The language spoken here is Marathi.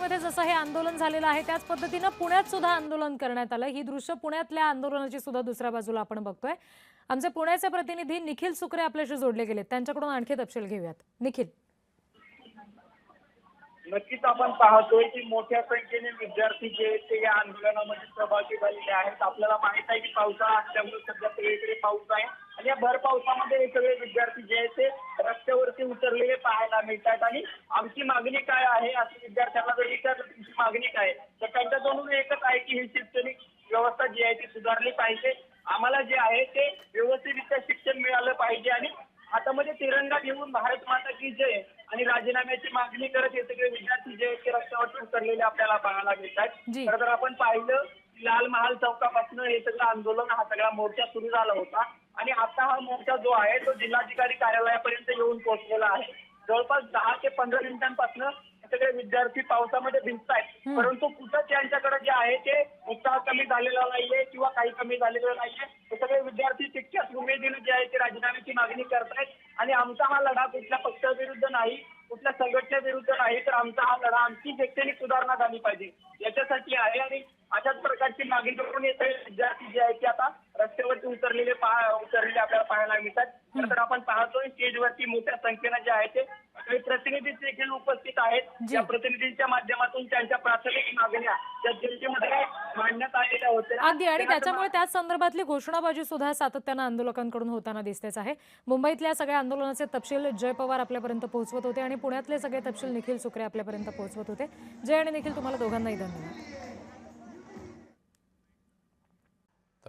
मुंबईमध्ये जसं हे आंदोलन झालेलं आहे त्याच पद्धतीनं पुण्यात सुद्धा आंदोलन करण्यात आलं। ही दृश्य पुण्यातल्या आंदोलनाची सुद्धा दुसऱ्या बाजूला आपण बघतोय। आमचे पुण्याचे प्रतिनिधी निखिल सुकरे आपल्याशी जोडले गेलेत, त्यांच्याकडून आणखी तपशील घेऊयात। निखिल, नक्कीच आपण पाहतोय की मोठ्या संख्येने विद्यार्थी जे आहेत ते या आंदोलनामध्ये सहभागी झालेले आहेत। आपल्याला माहित आहे की पावसाळा असल्यामुळे सध्या सगळीकडे पाऊस आहे आणि या भर पावसामध्ये हे सगळे विद्यार्थी जे आहेत ते रस्त्यावरती उतरलेले पाहायला मिळतात। आणि आमची मागणी काय आहे असं विद्यार्थ्यांना जर विचारलं तुमची मागणी काय आहे, तर त्यांच्याकडून एकच आहे की ही शैक्षणिक व्यवस्था जी आहे ती सुधारली पाहिजे। आम्हाला जे आहे ते व्यवस्थितरित्या शिक्षण मिळालं पाहिजे आणि हातामध्ये तिरंगा घेऊन भारत माता की जय आणि राजीनाम्याची मागणी करत हे सगळे विद्यार्थी जे आहेत ते रस्त्यावर उतरलेले आपल्याला पाहायला मिळतात। जी खरं तर आपण पाहिलं की लाल महाल चौकापासून हे सगळं आंदोलन हा सगळा मोर्चा सुरू झाला होता आणि आता हा मोर्चा जो आहे तो जिल्हाधिकारी कार्यालयापर्यंत येऊन पोहोचलेला आहे। जवळपास 10 ते 15 मिनिटांपासून हे सगळे विद्यार्थी पावसामध्ये भिजतायत, परंतु कुठं त्यांच्याकडे जे आहे ते उत्साह कमी झालेला नाहीये किंवा काही कमी झालेलं नाहीये। हे सगळे विद्यार्थी तितक्याच उमेदीने जे आहे ते राजीनाम्याची मागणी करतायत आणि आमचा हा लढा कुठल्या पक्षाविरुद्ध नाही, कुठल्या संघटनेविरुद्ध नाही, तर आमचा हा लढा आमची शैक्षणिक सुधारणा झाली पाहिजे याच्यासाठी आहे। आणि अशाच प्रकारची मागणी करून हे सगळे विद्यार्थी जे आहेत ते आता रस्त्यावरती उतरलेले आपल्याला पाहायला मिळतात। खरं तर आपण पाहतोय स्टेजवरती मोठ्या संख्येने जे आहे ते काही प्रतिनिधी देखील उपस्थित आहेत। या प्रतिनिधींच्या माध्यमातून त्यांच्या प्राथमिक मागण्या त्या जनतेमध्ये मांडण्यात आलेल्या होत्या अगदी, आणि त्याच्यामुळे त्याच संदर्भातली घोषणाबाजी सुद्धा सातत्यानं आंदोलकांकडून होताना दिसतेच आहे। मुंबईतल्या सगळ्या आंदोलनाचे तपशील जय पवार आपल्यापर्यंत पोहोचवत होते आणि पुण्यातले सगळे तपशील निखिल सुकरे आपल्यापर्यंत पोहोचवत होते। जय आणि निखिल, तुम्हाला दोघांनाही धन्यवाद।